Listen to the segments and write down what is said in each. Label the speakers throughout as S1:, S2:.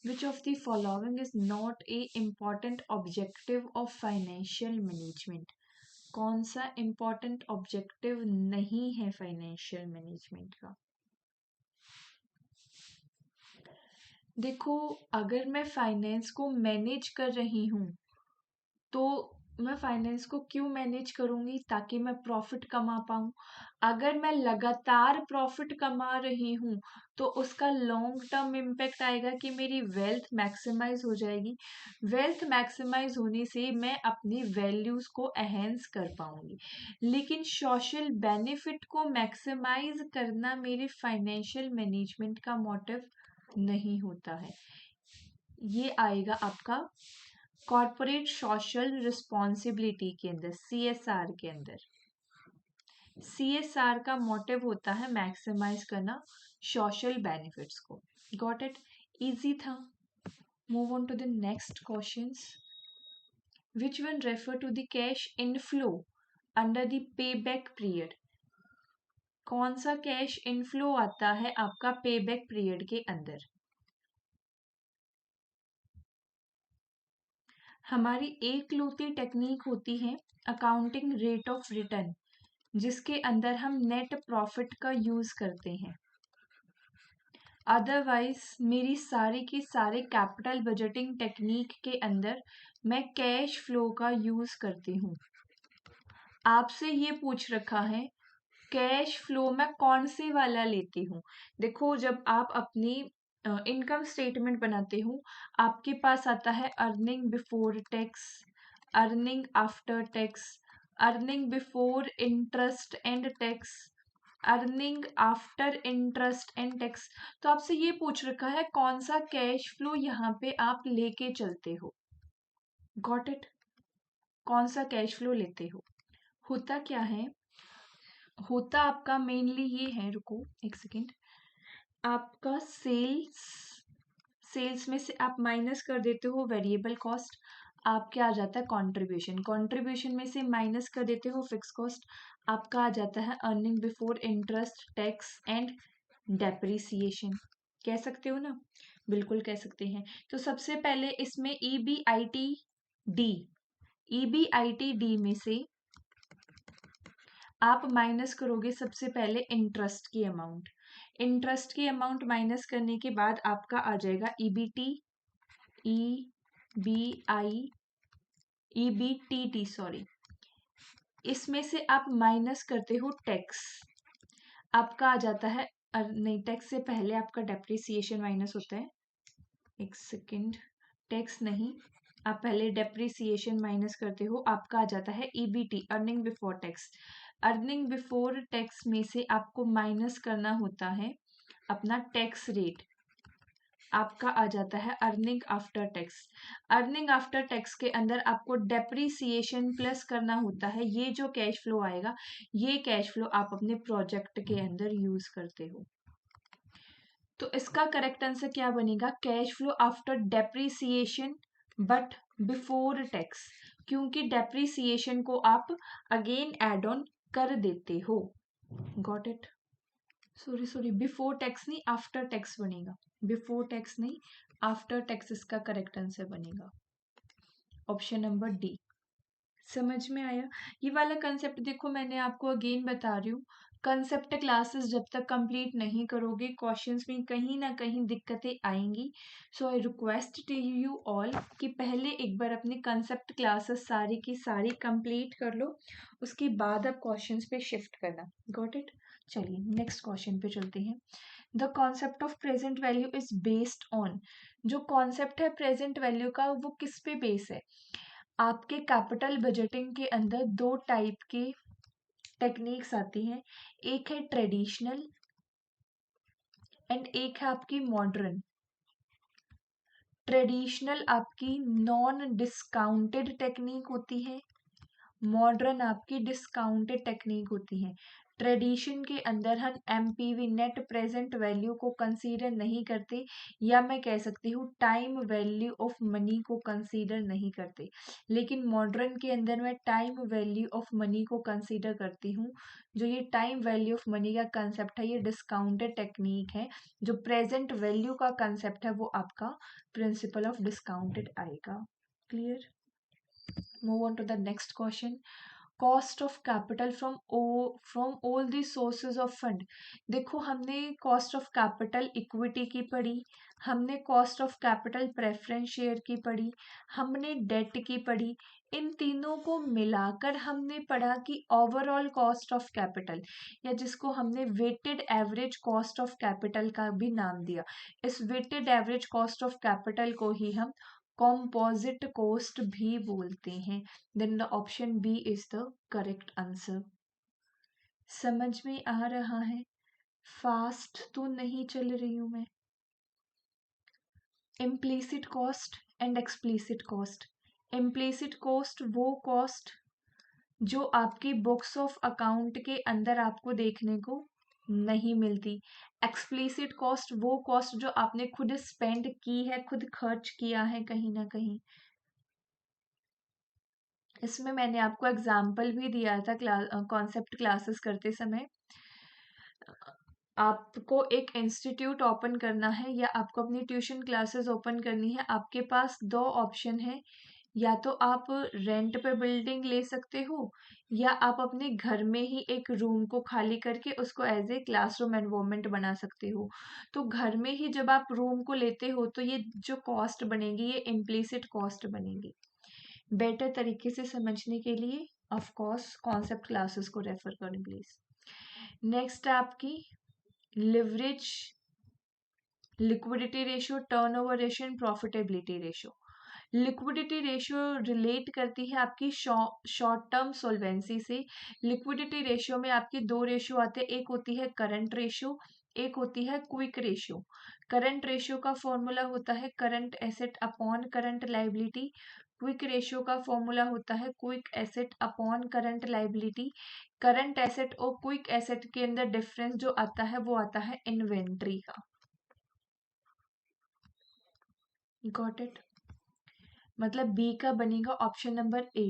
S1: Which of the following is not A important objective of financial management? कौन सा important objective नहीं है financial management का? देखो, अगर मैं फाइनेंस को मैनेज कर रही हूँ तो मैं फाइनेंस को क्यों मैनेज करूंगी? ताकि मैं प्रॉफिट कमा पाऊं। अगर मैं लगातार प्रॉफिट कमा रही हूं तो उसका लॉन्ग टर्म इम्पैक्ट आएगा कि मेरी वेल्थ मैक्सिमाइज हो जाएगी। वेल्थ मैक्सिमाइज होने से मैं अपनी वैल्यूज को एनहेंस कर पाऊंगी। लेकिन सोशल बेनिफिट को मैक्सिमाइज करना मेरे फाइनेंशियल मैनेजमेंट का मोटिव नहीं होता है। ये आएगा आपका कॉर्पोरेट सोशल रिस्पॉन्सिबिलिटी के अंदर, CSR के अंदर। CSR का मोटिव होता है मैक्सिमाइज करना सोशल बेनिफिट्स को। Got it? इजी था। Move on to the next questions. Which one refer to the cash inflow under the pay back period? कौन सा कैश इनफ्लो आता है आपका पे बैक पीरियड के अंदर? हमारी एक लौती टेक्निक होती है अकाउंटिंग रेट ऑफ रिटर्न, जिसके अंदर हम नेट प्रॉफिट का यूज करते हैं। अदरवाइज मेरी सारी की सारे कैपिटल बजटिंग टेक्निक के अंदर मैं कैश फ्लो का यूज करती हूँ। आपसे ये पूछ रखा है कैश फ्लो मैं कौन से वाला लेती हूँ। देखो, जब आप अपनी इनकम स्टेटमेंट बनाते हो, आपके पास आता है earning before tax, earning after tax, earning before interest and tax, earning after interest and tax. तो आपसे ये पूछ रखा है कौन सा कैश फ्लो यहाँ पे आप लेके चलते हो। Got it? कौन सा कैश फ्लो लेते हो? होता क्या है, होता आपका मेनली ये है, रुको एक सेकेंड, आपका सेल्स में से आप माइनस कर देते हो वेरिएबल कॉस्ट, आपके आ जाता है कंट्रीब्यूशन, कंट्रीब्यूशन में से माइनस कर देते हो फिक्स कॉस्ट, आपका आ जाता है earning before interest tax and depreciation. कह सकते हो ना? बिल्कुल कह सकते हैं। तो सबसे पहले इसमें EBITD में से आप माइनस करोगे सबसे पहले इंटरेस्ट की अमाउंट। इंटरेस्ट की अमाउंट माइनस करने के बाद आपका आ जाएगा EBT, EBTT सॉरी। इसमें से आप माइनस करते हो टैक्स, आपका आ जाता है नहीं, टैक्स से पहले आपका डेप्रिसिएशन माइनस होता है। एक सेकेंड, टैक्स नहीं, आप पहले डेप्रिसिएशन माइनस करते हो, आपका आ जाता है EBT, earning before tax. Earning before tax में से आपको माइनस करना होता है अपना टैक्स रेट, आपका आ जाता है earning after tax. Earning after tax के अंदर आपको डेप्रिसिएशन प्लस करना होता है। ये जो कैश फ्लो आएगा, ये कैश फ्लो आप अपने प्रोजेक्ट के अंदर यूज करते हो। तो इसका करेक्ट आंसर क्या बनेगा? Cash flow after depreciation but before tax, क्योंकि डेप्रिसिएशन को आप अगेन एड ऑन कर देते हो। Got it? Sorry, before tax नहीं, आफ्टर टैक्स बनेगा। बिफोर टैक्स नहीं, आफ्टर टैक्स इसका करेक्ट आंसर बनेगा। Option number D. समझ में आया? ये वाला कंसेप्ट देखो, मैंने आपको अगेन बता रही हूँ, कंसेप्ट क्लासेस जब तक कंप्लीट नहीं करोगे क्वेश्चंस में कहीं ना कहीं दिक्कतें आएंगी। So I request to you all कि पहले एक बार अपनी कंसेप्ट क्लासेस सारी की सारी कंप्लीट कर लो, उसके बाद आप क्वेश्चंस पे शिफ्ट करना। Got it? चलिए नेक्स्ट क्वेश्चन पे चलते हैं। The concept of present value is based on, जो कॉन्सेप्ट है प्रेजेंट वैल्यू का वो किस पे बेस है? आपके कैपिटल बजटिंग के अंदर दो टाइप के टेक्निक्स आती हैं, एक है ट्रेडिशनल एंड एक है आपकी मॉडर्न। ट्रेडिशनल आपकी नॉन डिस्काउंटेड टेक्निक होती है, मॉडर्न आपकी डिस्काउंटेड टेक्निक होती है। ट्रेडिशन के अंदर हम एमपीवी नेट प्रेजेंट वैल्यू को कंसीडर नहीं करते, या मैं कह सकती हूँ टाइम वैल्यू ऑफ मनी को कंसीडर नहीं करते, लेकिन मॉडर्न के अंदर मैं टाइम वैल्यू ऑफ मनी को कंसीडर करती हूँ। जो ये टाइम वैल्यू ऑफ मनी का कंसेप्ट है, ये डिस्काउंटेड टेक्निक है। जो प्रेजेंट वैल्यू का कंसेप्ट है वो आपका प्रिंसिपल ऑफ डिस्काउंटेड आएगा। Clear? Move on to the next question. Cost of capital from all the sources of fund. देखो, हमने कॉस्ट ऑफ कैपिटल इक्विटी की पढ़ी, हमने cost of capital preference share की पढ़ी, हमने डेट की पढ़ी। इन तीनों को मिलाकर हमने पढ़ा कि ओवरऑल कॉस्ट ऑफ कैपिटल, या जिसको हमने weighted average cost of capital का भी नाम दिया, इस weighted average cost of capital को ही हम कॉम्पोजिट कॉस्ट भी बोलते हैं। Then the option B is the correct answer. समझ में आ रहा है? फास्ट तो नहीं चल रही हूं मैं। Implicit cost and explicit cost. Implicit cost वो कॉस्ट जो आपकी बुक्स ऑफ अकाउंट के अंदर आपको देखने को नहीं मिलती। एक्सप्लीसिट कॉस्ट वो कॉस्ट जो आपने खुद स्पेंड की है, खुद खर्च किया है कहीं ना कहीं। इसमें मैंने आपको एग्जाम्पल भी दिया था कॉन्सेप्ट क्लासेस करते समय। आपको एक इंस्टीट्यूट ओपन करना है या आपको अपनी ट्यूशन क्लासेस ओपन करनी है, आपके पास दो ऑप्शन है। या तो आप रेंट पे बिल्डिंग ले सकते हो, या आप अपने घर में ही एक रूम को खाली करके उसको एज ए क्लासरूम एनवायरनमेंट बना सकते हो। तो घर में ही जब आप रूम को लेते हो तो ये जो कॉस्ट बनेगी ये इम्प्लीसिट कॉस्ट बनेगी। बेटर तरीके से समझने के लिए ऑफ कोर्स कॉन्सेप्ट क्लासेस को रेफर करें प्लीज। नेक्स्ट है आपकी leverage, liquidity ratio, turnover ratio and profitability ratio. Liquidity ratio relate करती है आपकी शॉर्ट टर्म सोल्वेंसी से। लिक्विडिटी रेशियो में आपकी दो रेशियो आते हैं, एक होती है करंट रेशियो, एक होती है क्विक रेशियो। करंट रेशियो का फॉर्मूला होता है current asset upon current liability. Quick ratio का फॉर्मूला होता है quick asset upon current liability. Current asset और क्विक एसेट के अंदर डिफरेंस जो आता है वो आता है इन्वेंट्री का। Got it? मतलब बी का बनेगा ऑप्शन नंबर ए।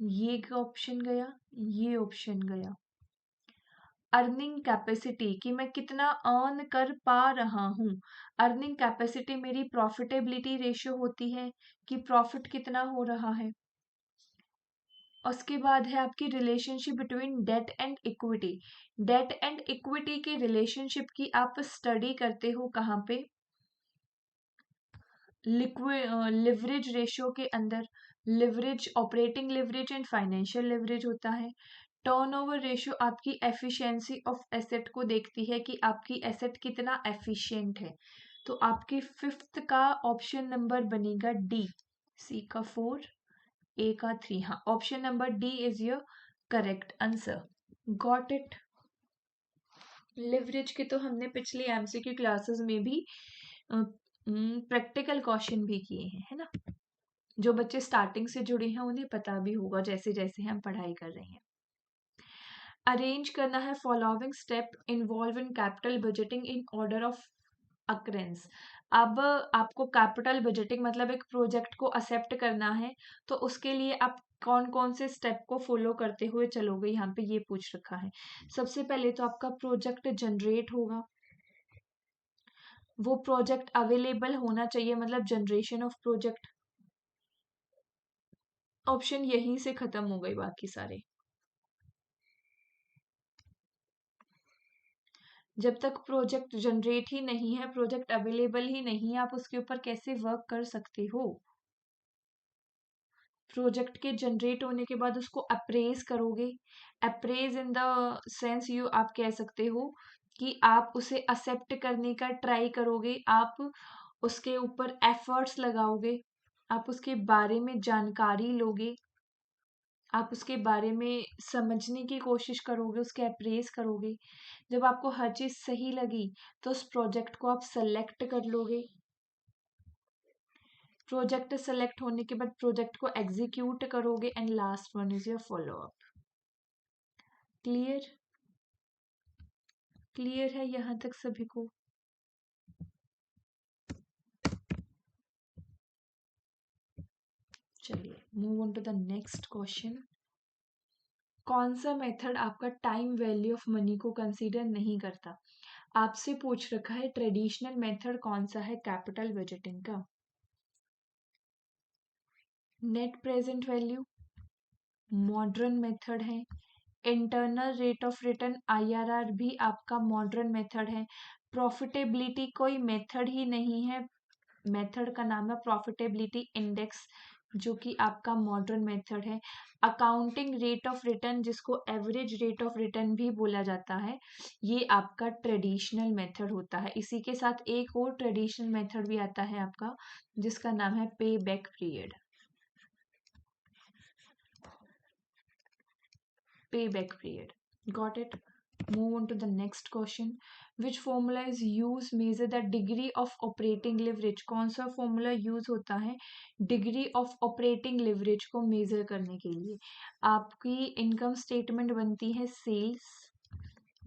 S1: ये ऑप्शन गया, ये ऑप्शन गया। अर्निंग कैपेसिटी कि मैं कितना अर्न कर पा रहा हूं। अर्निंग कैपेसिटी मेरी प्रॉफिटेबिलिटी रेशियो होती है कि प्रॉफिट कितना हो रहा है। उसके बाद है आपकी relationship between debt and equity. Debt and equity के रिलेशनशिप की आप स्टडी करते हो कहाँ पे? लिवरेज रेशियो के अंदर। Leverage, operating leverage and financial leverage होता है। टर्नओवर रेशियो आपकी एफिशिएंसी ऑफ एसेट को देखती है कि आपकी एसेट कितना एफिशिएंट है। तो आपकी फिफ्थ का ऑप्शन नंबर बनेगा डी। सी का 4, ए का 3। हाँ, option number D is your correct answer. Got it? Leverage के तो हमने पिछली एमसीक्यू क्लासेस में भी प्रैक्टिकल क्वेश्चन भी किए हैं, है ना। जो बच्चे स्टार्टिंग से जुड़े हैं उन्हें पता भी होगा जैसे जैसे हम पढ़ाई कर रहे हैं। अरेंज करना है following step involve in capital budgeting in order of occurrences. अब आपको कैपिटल बजटिंग मतलब एक प्रोजेक्ट को एक्सेप्ट करना है, तो उसके लिए आप कौन कौन से स्टेप को फॉलो करते हुए चलोगे, यहाँ पे ये पूछ रखा है। सबसे पहले तो आपका प्रोजेक्ट जनरेट होगा, वो प्रोजेक्ट अवेलेबल होना चाहिए, मतलब जनरेशन ऑफ प्रोजेक्ट। ऑप्शन यहीं से खत्म हो गई बाकी सारे। जब तक प्रोजेक्ट जनरेट ही नहीं है, प्रोजेक्ट अवेलेबल ही नहीं है, आप उसके ऊपर कैसे वर्क कर सकते हो। प्रोजेक्ट के जनरेट होने के बाद उसको अप्रेज करोगे। Apprise in the sense you आप कह सकते हो कि आप उसे एक्सेप्ट करने का ट्राई करोगे, आप उसके ऊपर एफर्ट्स लगाओगे, आप उसके बारे में जानकारी लोगे, आप उसके बारे में समझने की कोशिश करोगे, उसके अप्रेज करोगे। जब आपको हर चीज सही लगी तो उस प्रोजेक्ट को आप सेलेक्ट कर लोगे। प्रोजेक्ट सेलेक्ट होने के बाद प्रोजेक्ट को एग्जीक्यूट करोगे and last one is your follow up. Clear? Clear है यहाँ तक सभी को? चलिए move on to the next question. कौन सा मेथड आपका टाइम वैल्यू ऑफ मनी को कंसीडर नहीं करता? आपसे पूछ रखा है ट्रेडिशनल मेथड कौन सा है कैपिटल बजटिंग का। Net present value modern method है। Internal rate of return IRR भी आपका मॉडर्न मेथड है। प्रॉफिटेबिलिटी कोई मेथड ही नहीं है, मेथड का नाम है प्रॉफिटेबिलिटी इंडेक्स, जो कि आपका मॉडर्न मेथड है। अकाउंटिंग रेट ऑफ रिटर्न, जिसको एवरेज रेट ऑफ रिटर्न भी बोला जाता है, ये आपका ट्रेडिशनल मेथड होता है। इसी के साथ एक और ट्रेडिशनल मेथड भी आता है आपका, जिसका नाम है पे back period. Payback period. Got it? Move on to the next question. Which formula is used measure the degree of operating leverage? कौन सा फॉर्मूला यूज होता है डिग्री ऑफ ऑपरेटिंग लेवरेज को मेजर करने के लिए? आपकी इनकम स्टेटमेंट बनती है सेल्स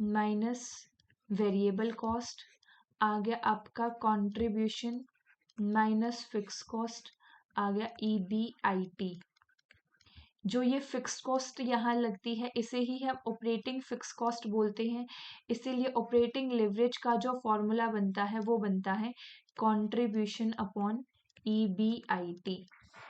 S1: माइनस वेरिएबल कॉस्ट, आ गया आपका कंट्रीब्यूशन माइनस फिक्स कॉस्ट, आ गया EBIT। जो ये फिक्स कॉस्ट यहाँ लगती है इसे ही हम ऑपरेटिंग फिक्स कॉस्ट बोलते हैं। इसीलिए ऑपरेटिंग लेवरेज का जो फॉर्मूला बनता है वो बनता है contribution upon EBIT।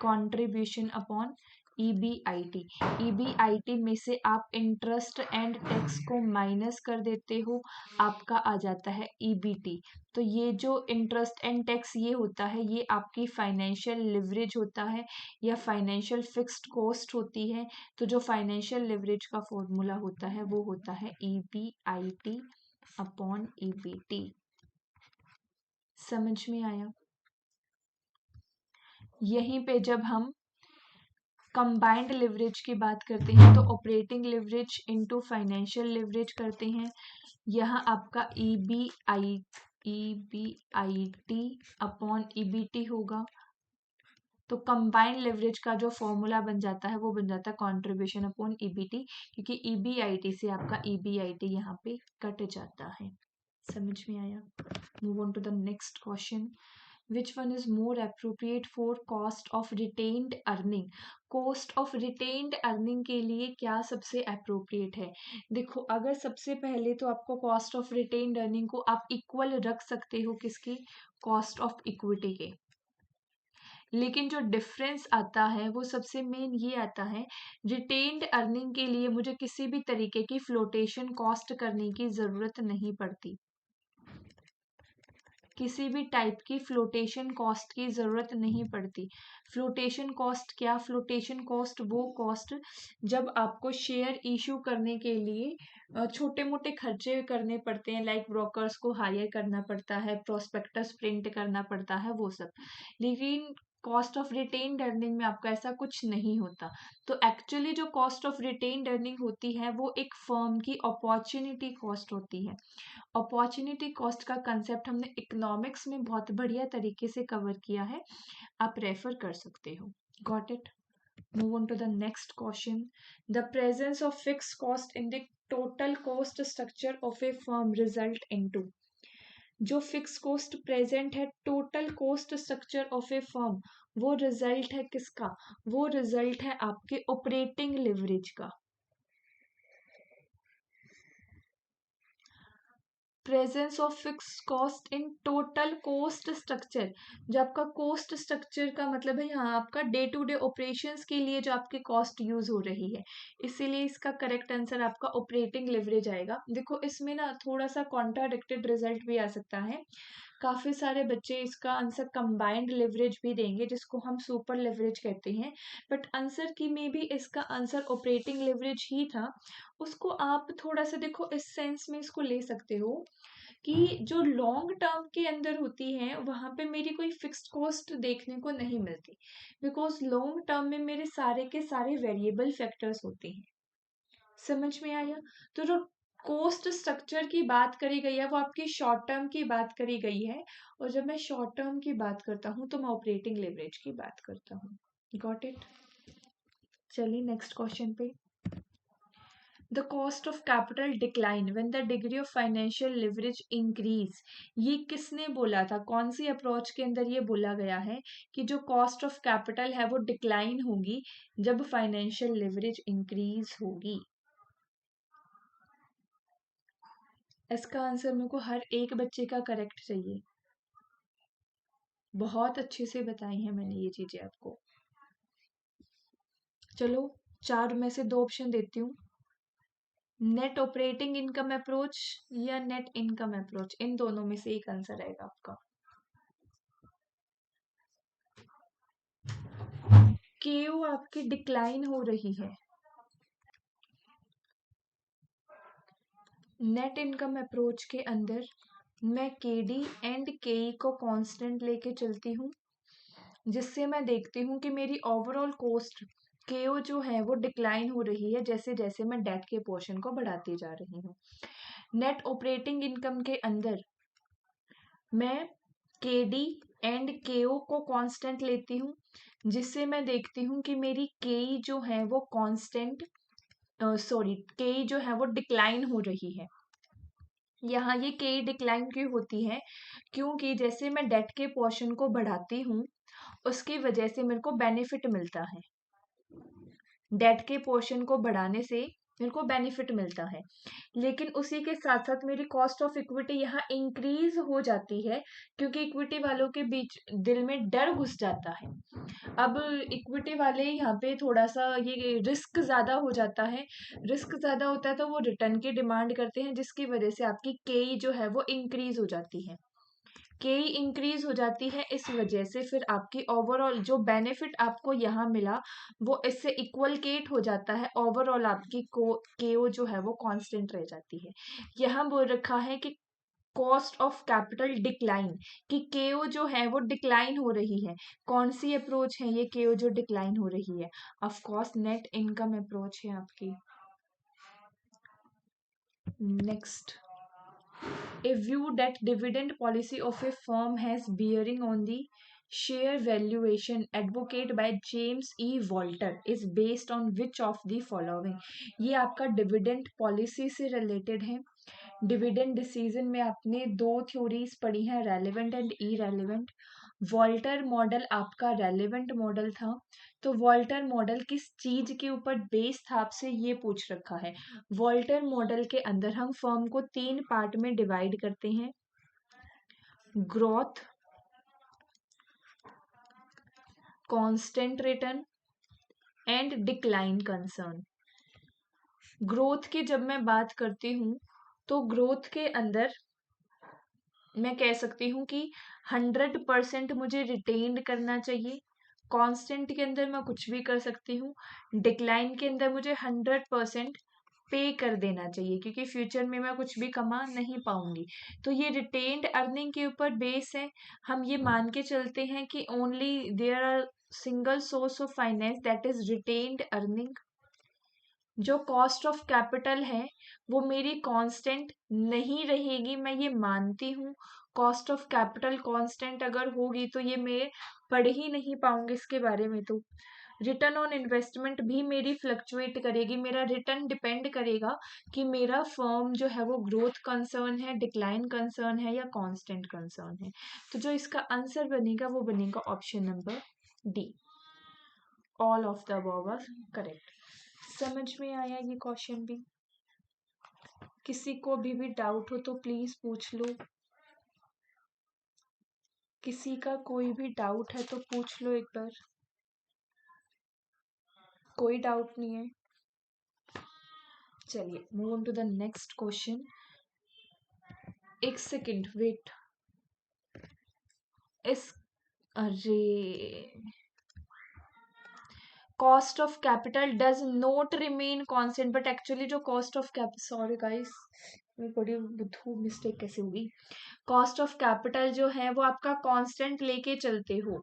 S1: Contribution upon EBIT। EBIT में से आप इंटरेस्ट एंड टैक्स को माइनस कर देते हो, आपका आ जाता है EBT। तो ये जो इंटरेस्ट एंड टैक्स ये होता है, ये आपकी फाइनेंशियल लिवरेज होता है या फाइनेंशियल फिक्स्ड कॉस्ट होती है। तो जो फाइनेंशियल लिवरेज का फॉर्मूला होता है वो होता है EBIT अपॉन EBT। समझ में आया? यहीं पे जब हम कंबाइंड लिवरेज की बात करते हैं तो operating leverage into financial leverage करते हैं। यहाँ आपका EBIT अपॉन EBT होगा। तो कंबाइंड लिवरेज का जो फॉर्मूला बन जाता है वो बन जाता है कंट्रीब्यूशन अपॉन EBT, क्योंकि EBIT से आपका EBIT यहाँ पे कट जाता है। समझ में आया? Move on to the next question. Which one is more appropriate for cost of retained earning? Cost of retained earning के लिए क्या सबसे appropriate है? देखो, अगर सबसे पहले तो आपको cost of retained earning को आप equal रख सकते हो किसकी? cost of equity के। लेकिन जो डिफरेंस आता है वो सबसे मेन ये आता है, रिटेन्ड अर्निंग के लिए मुझे किसी भी तरीके की फ्लोटेशन कॉस्ट करने की ज़रूरत नहीं पड़ती। किसी भी टाइप की फ्लोटेशन कॉस्ट की ज़रूरत नहीं पड़ती। फ्लोटेशन कॉस्ट क्या? फ्लोटेशन कॉस्ट वो कॉस्ट जब आपको शेयर इशू करने के लिए छोटे मोटे खर्चे करने पड़ते हैं, लाइक ब्रोकर्स को हायर करना पड़ता है, प्रोस्पेक्टस प्रिंट करना पड़ता है, वो सब। लेकिन कॉस्ट ऑफ रिटेन्ड अर्निंग में आपका ऐसा कुछ नहीं होता। तो एक्चुअली जो कॉस्ट ऑफ रिटेन्ड अर्निंग होती है वो एक फर्म की अपॉर्चुनिटी कॉस्ट होती है। अपॉर्चुनिटी कॉस्ट का कंसेप्ट हमने इकोनॉमिक्स में बहुत बढ़िया तरीके से कवर किया है, आप रेफर कर सकते हो। Got it? Move on to the next question. The presence of fix cost in the total cost structure of a firm result into. जो फिक्स कॉस्ट प्रेजेंट है total cost structure of a firm, वो result है किसका? वो result है आपके operating leverage का। Presence of fix cost in total cost structure. जो आपका कॉस्ट स्ट्रक्चर का मतलब है यहाँ आपका डे टू डे ऑपरेशंस के लिए जो आपकी कॉस्ट यूज हो रही है, इसीलिए इसका करेक्ट आंसर आपका ऑपरेटिंग लिवरेज आएगा। देखो, इसमें ना थोड़ा सा कॉन्ट्राडिक्टेड रिजल्ट भी आ सकता है। काफी सारे बच्चे इसका आंसर कंबाइंड लिवरेज भी देंगे, जिसको हम सुपर लिवरेज कहते हैं, बट आंसर की में भी इसका आंसर ऑपरेटिंग लिवरेज ही था। उसको आप थोड़ा सा देखो, इस सेंस में इसको ले सकते हो कि जो लॉन्ग टर्म के अंदर होती है वहां पे मेरी कोई फिक्स्ड कॉस्ट देखने को नहीं मिलती, बिकॉज लॉन्ग टर्म में मेरे सारे के सारे वेरिएबल फैक्टर्स होते हैं। समझ में आया? तो जो कॉस्ट स्ट्रक्चर की बात करी गई है वो आपकी शॉर्ट टर्म की बात करी गई है, और जब मैं शॉर्ट टर्म की बात करता हूँ तो मैं ऑपरेटिंग लेवरेज की बात करता हूँ। Got it? चलिए नेक्स्ट क्वेश्चन पे। The cost of capital decline when the degree of financial leverage increase. ये किसने बोला था, कौन सी अप्रोच के अंदर ये बोला गया है कि जो कॉस्ट ऑफ कैपिटल है वो डिक्लाइन होगी जब फाइनेंशियल लिवरेज इंक्रीज होगी। इसका आंसर मेरे को हर एक बच्चे का करेक्ट चाहिए। बहुत अच्छे से बताई हैं मैंने ये चीजें आपको। चलो 4 में से 2 ऑप्शन देती हूँ, नेट ऑपरेटिंग इनकम अप्रोच या नेट इनकम अप्रोच, इन दोनों में से एक आंसर आएगा आपका। केयू आपकी डिक्लाइन हो रही है, नेट इनकम अप्रोच के अंदर मैं केडी एंड केई को कांस्टेंट लेके चलती हूँ, जिससे मैं देखती हूँ कि मेरी ओवरऑल कॉस्ट केओ जो है वो डिक्लाइन हो रही है जैसे जैसे मैं डेट के पोर्शन को बढ़ाती जा रही हूँ। नेट ऑपरेटिंग इनकम के अंदर मैं केडी एंड केओ को कांस्टेंट लेती हूँ, जिससे मैं देखती हूँ कि मेरी केई जो है वो कांस्टेंट सॉरी केई जो है वो डिक्लाइन हो रही है। यहाँ ये केई डिक्लाइन क्यों होती है, क्योंकि जैसे मैं डेट के पोर्शन को बढ़ाती हूँ उसकी वजह से मेरे को बेनिफिट मिलता है, डेट के पोर्शन को बढ़ाने से मेरे को बेनिफिट मिलता है, लेकिन उसी के साथ साथ मेरी कॉस्ट ऑफ इक्विटी यहाँ इंक्रीज हो जाती है, क्योंकि इक्विटी वालों के बीच दिल में डर घुस जाता है। अब इक्विटी वाले यहाँ पे थोड़ा सा ये रिस्क ज्यादा हो जाता है, रिस्क ज्यादा होता है तो वो रिटर्न की डिमांड करते हैं, जिसकी वजह से आपकी केई जो है वो इंक्रीज हो जाती है। केई इंक्रीज हो जाती है, इस वजह से फिर आपकी ओवरऑल जो बेनिफिट आपको यहाँ मिला वो इससे इक्वल केट हो जाता है, ओवरऑल आपकी केओ जो है वो कांस्टेंट रह जाती है। यहाँ बोल रखा है कि कॉस्ट ऑफ कैपिटल डिक्लाइन, कि केओ जो है वो डिक्लाइन हो रही है। कौन सी अप्रोच है ये केओ जो डिक्लाइन हो रही है? Of course net income approach है आपकी। Next, a view that dividend policy of a firm has bearing on the share valuation advocate by James E. Walter is based on which of the following? ये आपका dividend policy से related है। Dividend decision में आपने 2 theories पढ़ी हैं, relevant and irrelevant. Walter model आपका relevant model था, तो वॉल्टर मॉडल किस चीज के ऊपर बेस था आपसे ये पूछ रखा है। वॉल्टर मॉडल के अंदर हम फर्म को 3 पार्ट में डिवाइड करते हैं, growth, constant return and decline concern. Growth की जब मैं बात करती हूँ तो ग्रोथ के अंदर मैं कह सकती हूँ कि 100% मुझे रिटेन्ड करना चाहिए। कांस्टेंट के अंदर मैं कुछ भी कर सकती हूँ, डिक्लाइन के अंदर मुझे 100% पे कर देना चाहिए, क्योंकि फ्यूचर में मैं कुछ भी कमा नहीं पाऊंगी। तो ये रिटेन्ड अर्निंग के ऊपर बेस है। हम ये मान के चलते हैं कि only there are single source of finance that is retained earning. जो कॉस्ट ऑफ कैपिटल है वो मेरी कांस्टेंट नहीं रहेगी, मैं ये मानती हूँ। कॉस्ट ऑफ कैपिटल कांस्टेंट अगर होगी तो ये मैं पढ़ ही नहीं पाऊंगी इसके बारे में। तो रिटर्न ऑन इन्वेस्टमेंट भी मेरी फ्लक्चुएट करेगी, मेरा रिटर्न डिपेंड करेगा कि मेरा फर्म जो है वो ग्रोथ कंसर्न है, डिक्लाइन कंसर्न है या कांस्टेंट कंसर्न है। तो जो इसका आंसर बनेगा वो बनेगा option number D, all of the above are correct. समझ में आया ये क्वेश्चन भी? किसी को भी डाउट हो तो प्लीज पूछ लो, किसी का कोई भी डाउट है तो पूछ लो एक बार। कोई डाउट नहीं है? चलिए move on to the next question. एक सेकेंड वेट, इस अरे cost of capital does not remain constant, but actually जो cost of cap sorry guys बड़ी बुद्धू मिस्टेक कैसे होगी। कॉस्ट ऑफ कैपिटल जो है वो आपका कांस्टेंट लेके चलते हो,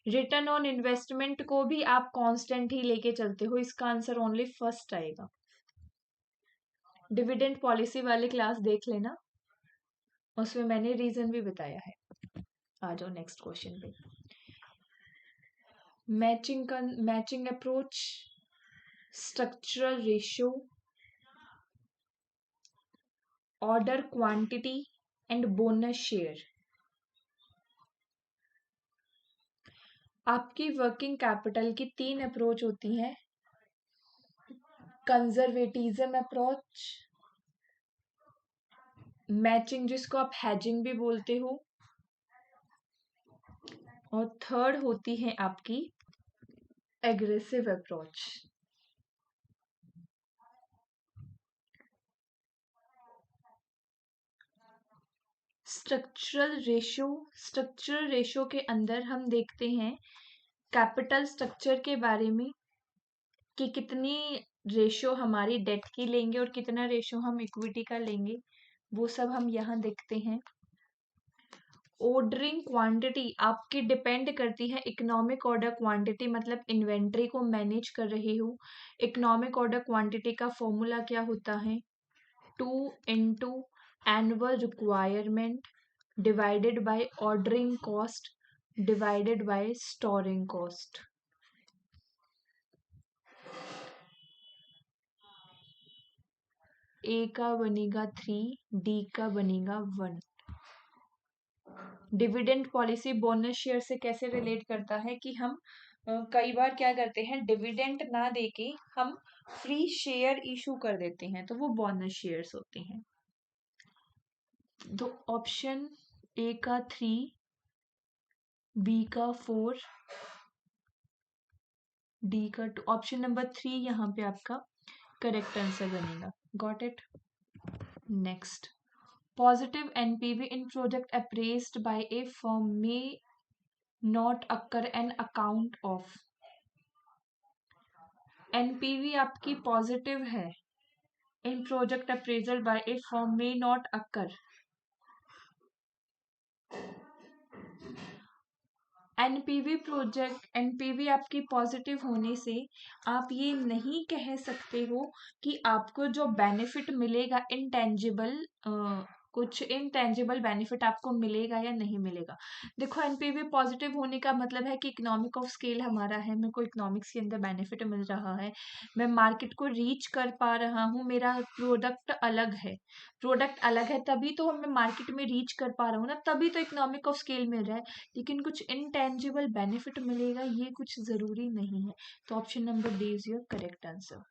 S1: रिटर्न ऑन इन्वेस्टमेंट को भी आप कांस्टेंट ही लेके चलते हो, इसका आंसर ओनली फर्स्ट आएगा। डिविडेंड पॉलिसी वाली क्लास देख लेना, उसमें मैंने रीजन भी बताया है। आ जाओ नेक्स्ट क्वेश्चन पे। Matching approach, structural ratio, order quantity and bonus share. आपकी वर्किंग कैपिटल की 3 अप्रोच होती हैं। कंजर्वेटिज्म अप्रोच, मैचिंग जिसको आप हैजिंग भी बोलते हो, और थर्ड होती है आपकी एग्रेसिव अप्रोच। स्ट्रक्चरल रेशो के अंदर हम देखते हैं कैपिटल स्ट्रक्चर के बारे में कि कितनी रेशो हमारी डेट की लेंगे और कितना रेशो हम इक्विटी का लेंगे, वो सब हम यहाँ देखते हैं। ऑर्डरिंग क्वांटिटी आपकी डिपेंड करती है इकोनॉमिक ऑर्डर क्वांटिटी, मतलब इन्वेंट्री को मैनेज कर रही हूँ। इकोनॉमिक ऑर्डर क्वांटिटी का फॉर्मूला क्या होता है? 2 into annual requirement divided by ordering cost divided by storing cost. A का बनेगा 3, डी का बनेगा 1। डिविडेंड पॉलिसी बोनस शेयर से कैसे रिलेट करता है कि हम कई बार क्या करते हैं, डिविडेंड ना देके हम फ्री शेयर इशू कर देते हैं, तो वो बोनस शेयर्स होते हैं। तो ऑप्शन ए का 3, बी का 4, डी का 2, ऑप्शन नंबर 3 यहाँ पे आपका करेक्ट आंसर बनेगा। Got it? Next, positive NPV in project appraised by a firm may not occur an account of। NPV आपकी पॉजिटिव है in project appraisal by a firm may not occur। NPV आपकी positive होने से आप ये नहीं कह सकते हो कि आपको जो बेनिफिट मिलेगा इनटेंजिबल, कुछ इनटेंजिबल बेनिफिट आपको मिलेगा या नहीं मिलेगा। देखो, एनपीवी पॉजिटिव होने का मतलब है कि इकोनॉमिक ऑफ स्केल हमारा है, मेरे को इकोनॉमिक्स के अंदर बेनिफिट मिल रहा है, मैं मार्केट को रीच कर पा रहा हूँ, मेरा प्रोडक्ट अलग है। प्रोडक्ट अलग है तभी तो मैं मार्केट में रीच कर पा रहा हूँ ना, तभी तो इकोनॉमिक ऑफ स्केल मिल रहा है। लेकिन कुछ इनटेंजिबल बेनिफिट मिलेगा ये कुछ जरूरी नहीं है। तो option number D is your correct answer.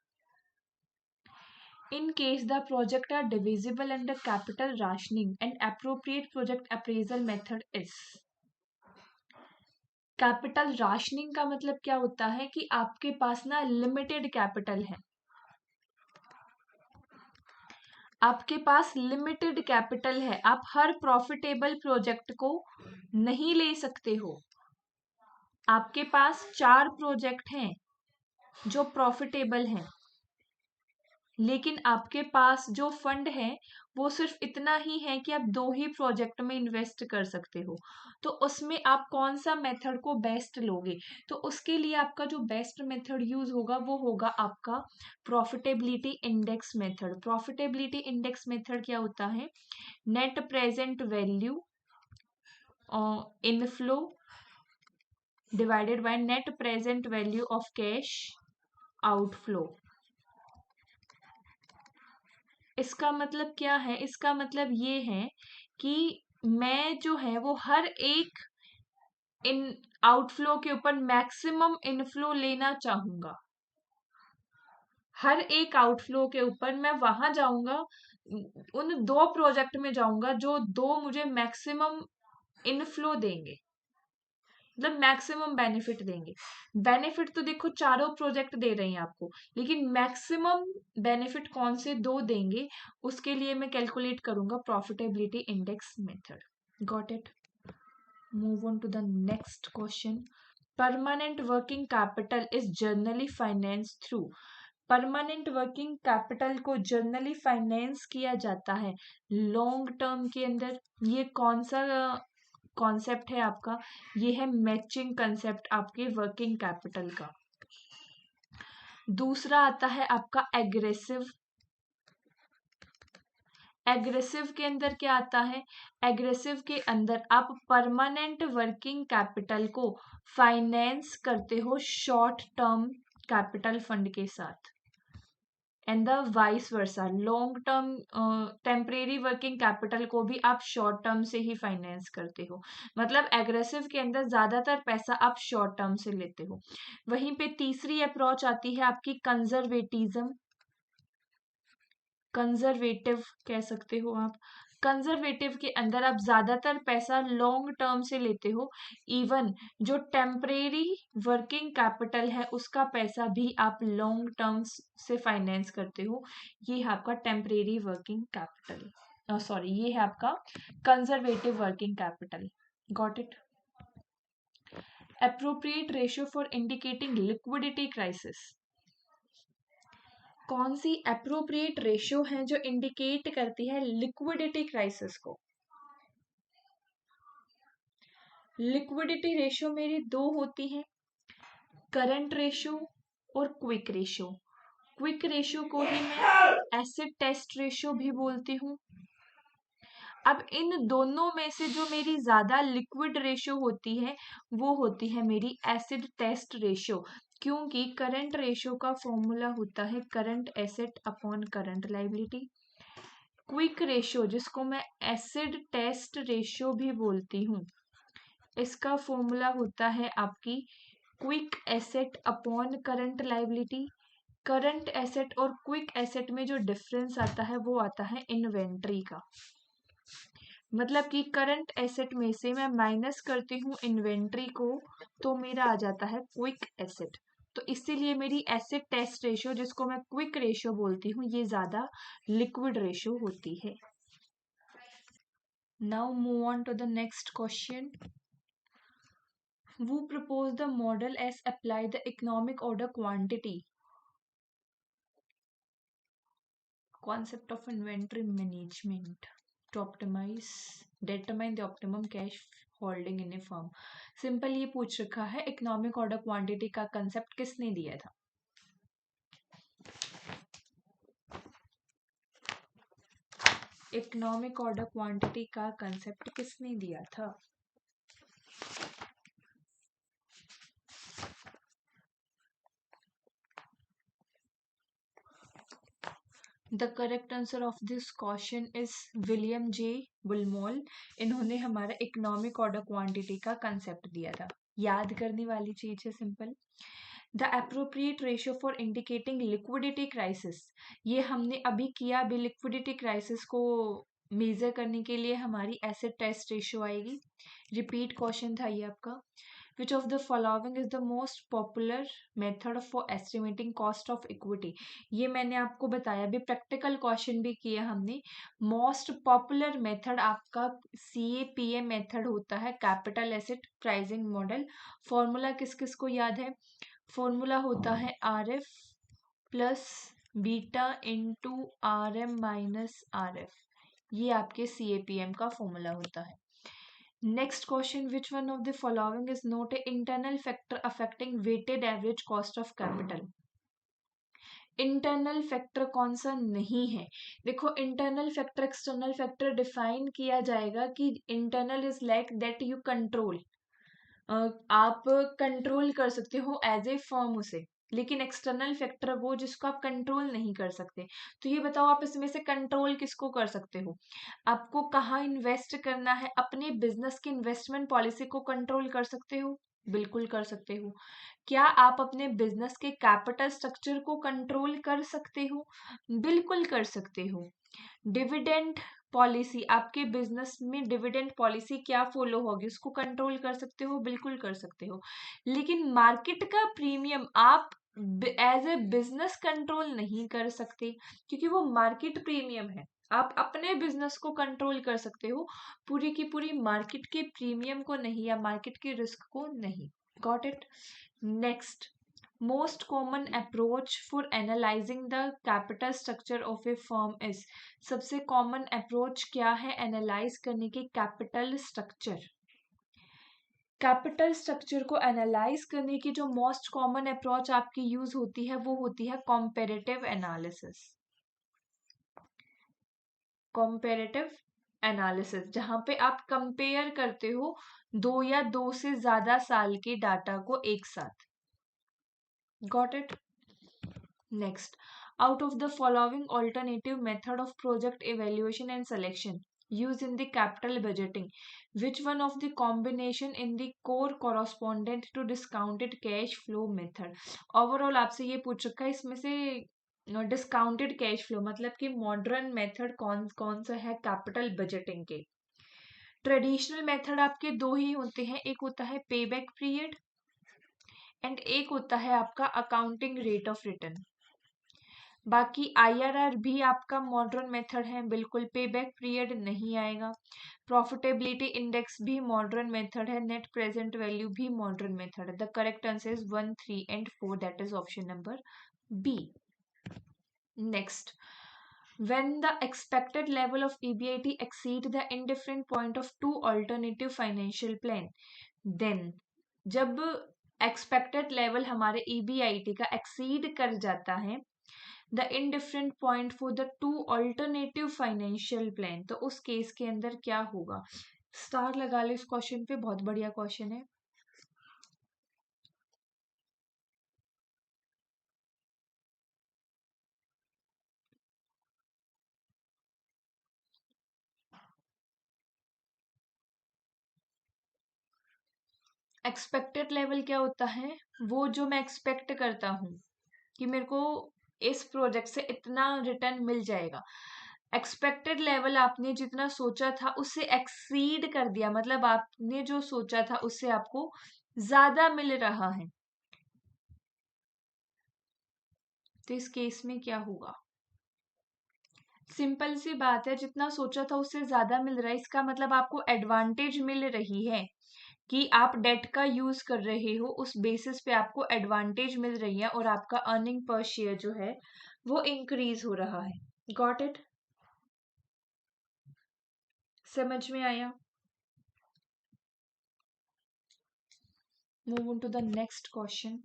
S1: In case the project are divisible under capital rationing, an appropriate project appraisal method is। Capital rationing का मतलब क्या होता है कि आपके पास ना लिमिटेड कैपिटल है, आपके पास लिमिटेड कैपिटल है, आप हर प्रॉफिटेबल प्रोजेक्ट को नहीं ले सकते हो। आपके पास 4 प्रोजेक्ट हैं जो प्रॉफिटेबल हैं, लेकिन आपके पास जो फंड है वो सिर्फ इतना ही है कि आप 2 ही प्रोजेक्ट में इन्वेस्ट कर सकते हो। तो उसमें आप कौन सा मेथड को बेस्ट लोगे? तो उसके लिए आपका जो बेस्ट मेथड यूज होगा वो होगा आपका profitability index method. Profitability index method क्या होता है? Net present value inflow divided by net present value of cash outflow. इसका मतलब क्या है? इसका मतलब ये है कि मैं जो है वो हर एक इन आउटफ्लो के ऊपर मैक्सिमम इनफ्लो लेना चाहूंगा। हर एक आउटफ्लो के ऊपर मैं वहां जाऊंगा, उन 2 प्रोजेक्ट में जाऊंगा जो 2 मुझे मैक्सिमम इनफ्लो देंगे, मतलब मैक्सिमम बेनिफिट देंगे। बेनिफिट तो देखो चारों प्रोजेक्ट दे रहे हैं आपको, लेकिन मैक्सिमम बेनिफिट कौन से 2 देंगे उसके लिए मैं कैलकुलेट करूंगा profitability index method. Got it? Move on to the next question. Permanent working capital is generally finance through. Permanent working capital को जनरली फाइनेंस किया जाता है लॉन्ग टर्म के अंदर। ये कौन सा कॉन्सेप्ट है आपका? ये है मैचिंग कंसेप्ट आपके वर्किंग कैपिटल का। दूसरा आता है आपका एग्रेसिव। एग्रेसिव के अंदर क्या आता है? एग्रेसिव के अंदर आप परमानेंट वर्किंग कैपिटल को फाइनेंस करते हो शॉर्ट टर्म कैपिटल फंड के साथ। And the vice versa, long term temporary working capital को भी आप शॉर्ट टर्म से ही फाइनेंस करते हो। मतलब एग्रेसिव के अंदर ज्यादातर पैसा आप शॉर्ट टर्म से लेते हो। वहीं पे तीसरी अप्रोच आती है आपकी कंजर्वेटिज्म, कंजर्वेटिव कह सकते हो आप। कंजर्वेटिव के अंदर आप ज्यादातर पैसा लॉन्ग टर्म से लेते हो। इवन जो टेम्परेरी वर्किंग कैपिटल है उसका पैसा भी आप लॉन्ग टर्म से फाइनेंस करते हो। ये है आपका टेम्परेरी वर्किंग कैपिटल, सॉरी ये है आपका conservative working capital. Got it? Appropriate ratio for indicating liquidity crisis. कौन सी एप्रोप्रिएट रेशियो है जो इंडिकेट करती है लिक्विडिटी क्राइसिस को? लिक्विडिटी रेशियो मेरी दो होती हैं, करंट रेशियो और क्विक रेशियो। क्विक रेशियो को ही मैं एसिड टेस्ट रेशियो भी बोलती हूँ। अब इन दोनों में से जो मेरी ज्यादा लिक्विड रेशियो होती है वो होती है मेरी एसिड टेस्ट रेशियो, क्योंकि करंट रेशियो का फॉर्मूला होता है current asset upon current liability. Quick ratio जिसको मैं एसिड टेस्ट रेशियो भी बोलती हूँ, इसका फॉर्मूला होता है आपकी quick asset upon current liability. Current asset और क्विक एसेट में जो डिफरेंस आता है वो आता है इन्वेंट्री का। मतलब कि करंट एसेट में से मैं माइनस करती हूँ इन्वेंट्री को तो मेरा आ जाता है क्विक एसेट। तो इसीलिए मेरी एसिड टेस्ट रेशियो जिसको मैं क्विक रेशियो बोलती हूँ ये ज्यादा लिक्विड रेशियो होती है। Now move on to the next question. Who proposed the model as apply the economic order quantity? Concept of inventory management to determine the optimum cash holding in a firm. Simple ये पूछ रखा है economic order quantity का concept किसने दिया था? Economic order quantity का concept किसने दिया था? The correct answer of this question is William J Baumol. इन्होंने हमारा इकोनॉमिक ऑर्डर क्वांटिटी का कंसेप्ट दिया था। याद करने वाली चीज है simple. The appropriate ratio for indicating liquidity crisis, ये हमने अभी किया। अभी लिक्विडिटी क्राइसिस को मेजर करने के लिए हमारी एसिड टेस्ट रेशियो आएगी। रिपीट क्वेश्चन था ये आपका। Which of the following is the most popular method for estimating cost of equity? ये मैंने आपको बताया, भी प्रैक्टिकल क्वेश्चन भी किया हमने। मोस्ट पॉपुलर मेथड आपका CAPM मेथड होता है, capital asset pricing model. Formula किस किस को याद है? फॉर्मूला होता है RF plus beta into RM minus RF। ये आपके CAPM का फॉर्मूला होता है। Next question, which one of the following is not an internal factor affecting weighted average cost of capital? Internal factor कौन सा नहीं है? देखो, internal factor external factor define किया जाएगा कि internal is like that you control, आप control कर सकते हो एज ए फर्म उसे, लेकिन एक्सटर्नल फैक्टर वो जिसको आप कंट्रोल नहीं कर सकते। तो ये बताओ आप इसमें से कंट्रोल किसको कर सकते हो? आपको कहाँ इन्वेस्ट करना है, अपने बिजनेस की इन्वेस्टमेंट पॉलिसी को कंट्रोल कर सकते हो? बिल्कुल कर सकते हो। क्या आप अपने बिजनेस के कैपिटल स्ट्रक्चर को कंट्रोल कर सकते हो? बिल्कुल कर सकते हो। डिविडेंड पॉलिसी, आपके बिजनेस में डिविडेंड पॉलिसी क्या फॉलो होगी उसको कंट्रोल कर सकते हो? बिल्कुल कर सकते हो। लेकिन मार्केट का प्रीमियम आप एज ए बिजनेस कंट्रोल नहीं कर सकते, क्योंकि वो मार्केट प्रीमियम है। आप अपने बिजनेस को कंट्रोल कर सकते हो, पूरी की पूरी मार्केट के प्रीमियम को नहीं, या मार्केट के रिस्क को नहीं। Got it? Next, most common approach for analyzing the capital structure of a firm is, सबसे कॉमन अप्रोच क्या है एनालाइज करने के कैपिटल स्ट्रक्चर? कैपिटल स्ट्रक्चर को एनालाइज करने की जो मोस्ट कॉमन अप्रोच आपकी यूज होती है वो होती है कंपैरेटिव एनालिसिस। कंपैरेटिव एनालिसिस, जहां पे आप कंपेयर करते हो दो या दो से ज्यादा साल के डाटा को एक साथ। Got it? Next, out of the following alternative method of project evaluation and selection used in the capital budgeting, which one of the combination in the core correspondent to discounted cash flow method? Overall आपसे ये पूछ रखा है इसमें से discounted cash flow मतलब कि modern method कौन कौन सा है कैपिटल बजटिंग के। ट्रेडिशनल मेथड आपके दो ही होते हैं, एक होता है पे बैक पीरियड एंड एक होता है आपका अकाउंटिंग रेट ऑफ रिटर्न। बाकी आईआरआर भी आपका मॉडर्न मेथड है, बिल्कुल पे बैक पीरियड नहीं आएगा। प्रॉफिटेबिलिटी इंडेक्स भी मॉडर्न मेथड है, नेट प्रेजेंट वैल्यू भी मॉडर्न मेथड है। The correct answer is 1, 3 and 4, that is option number B. Next, when the expected level of EBIT exceed the indifferent point of two alternative financial plan, then जब expected level हमारे EBIT का exceed कर जाता है the indifferent point for the two alternative financial plan, तो उस case के अंदर क्या होगा? स्टार लगा लो इस क्वेश्चन पे, बहुत बढ़िया क्वेश्चन है। एक्सपेक्टेड लेवल क्या होता है? वो जो मैं एक्सपेक्ट करता हूं कि मेरे को इस प्रोजेक्ट से इतना रिटर्न मिल जाएगा। एक्सपेक्टेड लेवल आपने जितना सोचा था उससे एक्सीड कर दिया, मतलब आपने जो सोचा था उससे आपको ज्यादा मिल रहा है, तो इस केस में क्या होगा? सिंपल सी बात है, जितना सोचा था उससे ज्यादा मिल रहा है, इसका मतलब आपको एडवांटेज मिल रही है कि आप डेट का यूज कर रहे हो, उस बेसिस पे आपको एडवांटेज मिल रही है और आपका अर्निंग पर शेयर जो है वो इंक्रीज हो रहा है। Got it? समझ में आया? Move on to the next question.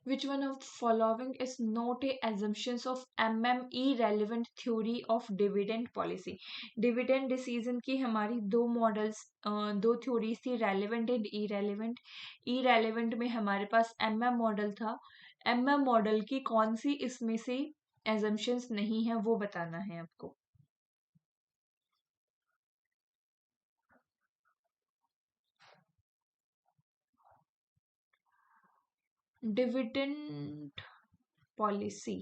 S1: Which one of the following is not a assumptions of MME relevant theory of dividend policy? Dividend decision की हमारी दो मॉडल्स, दो थ्योरीज थी, रेलेवेंट एंड इरेलीवेंट। इरेलीवेंट में हमारे पास MM मॉडल था। MM model की कौन सी इसमें से assumptions नहीं है वो बताना है आपको। डिविडेंड पॉलिसी,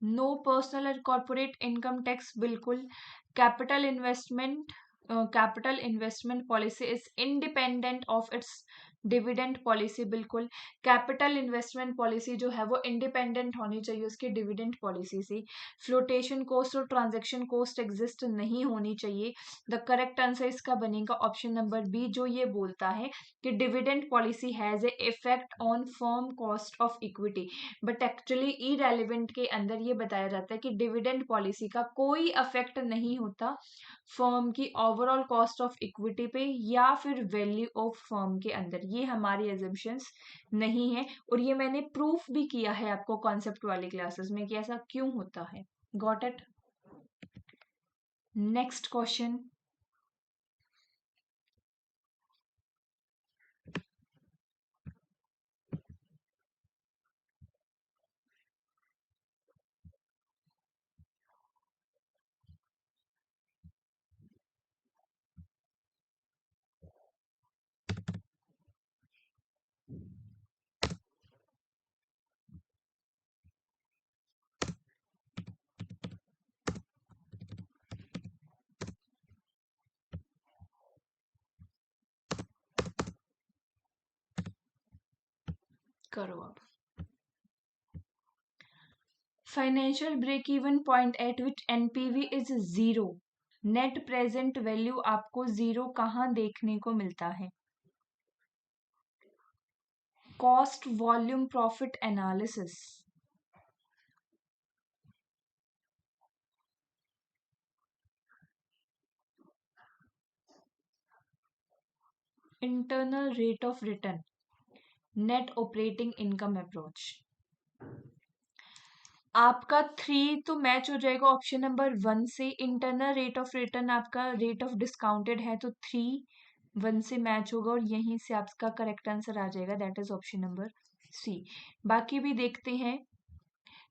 S1: नो पर्सनल और कॉर्पोरेट इनकम टैक्स बिल्कुल। Capital investment, capital investment policy is independent of its dividend policy बिल्कुल। कैपिटल इन्वेस्टमेंट पॉलिसी जो है वो इंडिपेंडेंट होनी चाहिए उसके डिविडेंड पॉलिसी से। फ्लोटेशन कॉस्ट और ट्रांजैक्शन कॉस्ट एग्जिस्ट नहीं होनी चाहिए। द करेक्ट आंसर इसका बनेगा ऑप्शन नंबर बी, जो ये बोलता है कि dividend policy has a effect on firm cost of equity, but actually irrelevant के अंदर ये बताया जाता है कि डिविडेंड पॉलिसी का कोई अफेक्ट नहीं होता फर्म की ओवरऑल कॉस्ट ऑफ इक्विटी पे या फिर वैल्यू ऑफ फर्म के अंदर। ये हमारी एजम्पशंस नहीं है और ये मैंने प्रूफ भी किया है आपको कॉन्सेप्ट वाली क्लासेस में कि ऐसा क्यों होता है। Got it? Next question. करो अब। Financial break even point at which NPV is 0, net present value आपको 0 कहाँ देखने को मिलता है? Cost volume profit analysis. Internal rate of return, net operating income approach. आपका 3 तो मैच हो जाएगा ऑप्शन नंबर 1 से। इंटरनल रेट ऑफ रिटर्न आपका रेट ऑफ डिस्काउंटेड है तो 3, 1 से मैच होगा और यहीं से आपका करेक्ट आंसर आ जाएगा, that is option number C. बाकी भी देखते हैं।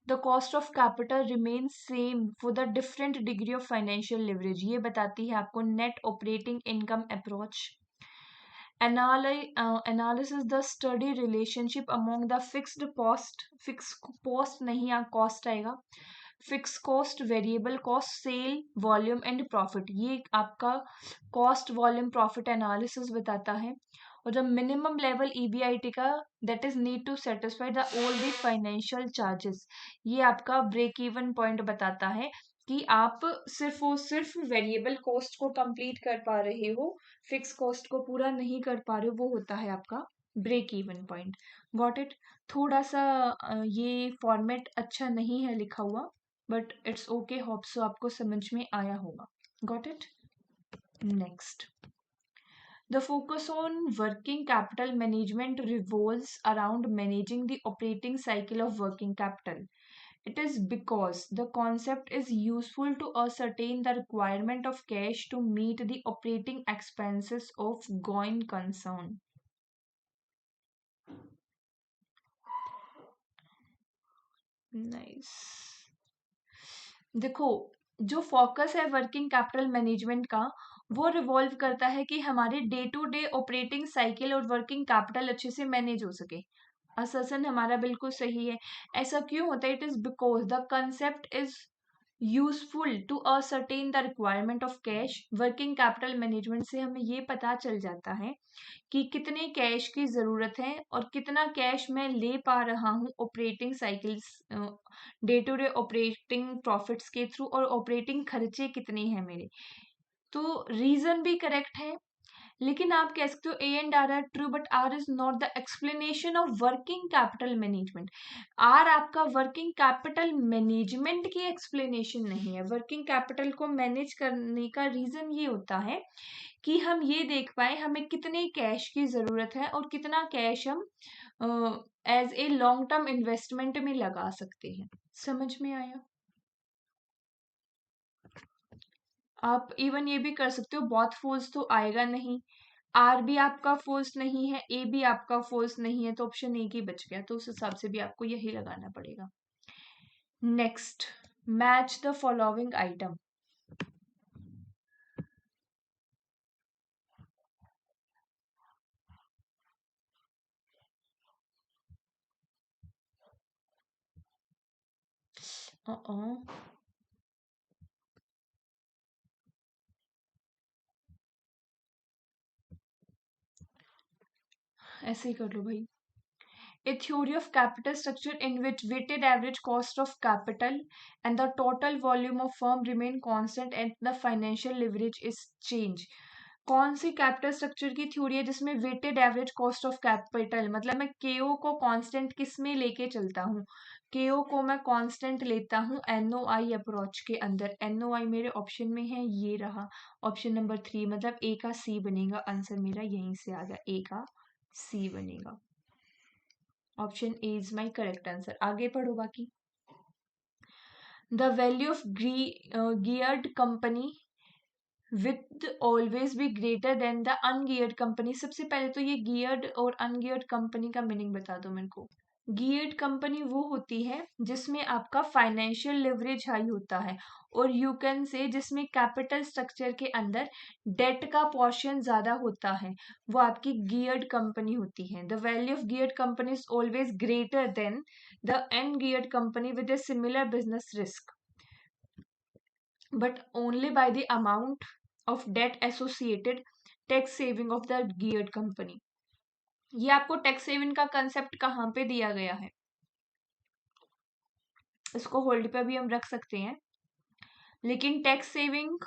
S1: The cost of capital remain same for the different degree of financial leverage, ये बताती है आपको net operating income approach. Analysis the study relationship among the fixed cost नहीं, यहाँ कॉस्ट आएगा, fix cost, variable cost, sale volume and profit, ये आपका cost volume profit analysis बताता है। और जब मिनिमम लेवल ईबीआईटी का, that is need to satisfy the all the financial charges, ये आपका ब्रेक इवन पॉइंट बताता है कि आप सिर्फ और सिर्फ वेरिएबल कॉस्ट को कंप्लीट कर पा रहे हो, फिक्स कॉस्ट को पूरा नहीं कर पा रहे हो, वो होता है आपका break even point. Got it? थोड़ा सा ये फॉर्मेट अच्छा नहीं है लिखा हुआ, but it's okay, hope so आपको समझ में आया होगा। Got it? Next, the focus on working capital management revolves around managing the operating cycle of working capital. It is because the concept is useful to ascertain the requirement of cash to meet the operating expenses of going concern. Nice. देखो, जो focus है working capital management का, वो revolve करता है कि हमारे day to day operating cycle और वर्किंग कैपिटल अच्छे से मैनेज हो सके। असर्शन हमारा बिल्कुल सही है। ऐसा क्यों होता है? It is because the concept is useful to ascertain the requirement of cash. Working capital management से हमें ये पता चल जाता है कि कितने कैश की ज़रूरत है और कितना कैश मैं ले पा रहा हूँ operating cycles, day to day operating profits के थ्रू, और ऑपरेटिंग खर्चे कितने हैं मेरे। तो रीज़न भी करेक्ट है, लेकिन आप कह सकते हो A and R R true, but R is not the explanation of working capital management. R आपका वर्किंग कैपिटल मैनेजमेंट की एक्सप्लेनेशन नहीं है। वर्किंग कैपिटल को मैनेज करने का रीजन ये होता है कि हम ये देख पाए हमें कितने कैश की जरूरत है और कितना कैश हम as a long term investment में लगा सकते हैं। समझ में आया? आप इवन ये भी कर सकते हो, बहुत फोर्स तो आएगा नहीं, आर भी आपका फोर्स नहीं है, ए भी आपका फोर्स नहीं है, तो ऑप्शन ए ही बच गया, तो उस हिसाब से भी आपको यही लगाना पड़ेगा। Next, match the following item. ऐसे ही कर लो भाई। A theory of capital structure in which weighted average cost of capital and the total volume of firm remain constant and the financial leverage is change। कौन सी capital structure की theory है जिसमें weighted average cost of capital, मतलब मैं केओ को constant किस में लेके चलता हूँ? केओ को मैं कांस्टेंट लेता हूँ एनओआई अप्रोच के अंदर। एनओआई मेरे ऑप्शन में है, ये रहा ऑप्शन नंबर 3, मतलब ए का सी बनेगा। आंसर मेरा यहीं से आ गया, ए का सी बनेगा। Option A is my correct answer. आगे पढ़ो बाकी। The value of geared company with always be greater than the ungeared company. सबसे पहले तो ये गियर्ड और अनगियर्ड कंपनी का मीनिंग बता दो मेरे को। गियर्ड कंपनी वो होती है जिसमें आपका फाइनेंशियल लिवरेज हाई होता है, और यू कैन से जिसमें कैपिटल स्ट्रक्चर के अंदर डेट का पोर्शन ज्यादा होता है, वो आपकी गियर्ड कंपनी होती है। The value of geared company is always greater than the ungeared company with a similar business risk, but only by the amount of debt associated tax saving of the geared company। ये आपको tax saving का concept कहाँ पे दिया गया है? इसको hold पे भी हम रख सकते हैं, लेकिन tax saving,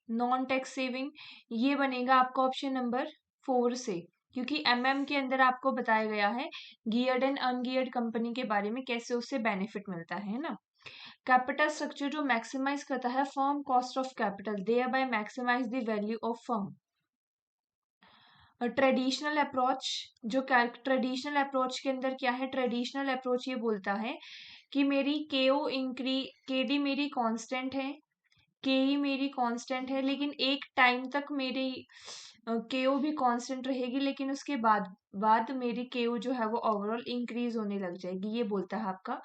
S1: non tax saving, ये बनेगा आपका ऑप्शन नंबर 4 से, क्योंकि एमएम के अंदर आपको बताया गया है गियर्ड एंड अनगियर्ड कंपनी के बारे में, कैसे उससे बेनिफिट मिलता है ना। कैपिटल स्ट्रक्चर जो मैक्सिमाइज करता है firm cost of capital, thereby maximize the value of firm. Traditional approach, जो ट्रेडिशनल अप्रोच के अंदर क्या है? ट्रेडिशनल अप्रोच ये बोलता है कि मेरी केओ इंक्री केडी मेरी कांस्टेंट है, के मेरी कांस्टेंट है, लेकिन एक टाइम तक मेरी केओ भी कांस्टेंट रहेगी, लेकिन उसके बाद मेरी केओ जो है वो ओवरऑल इंक्रीज होने लग जाएगी। ये बोलता है आपका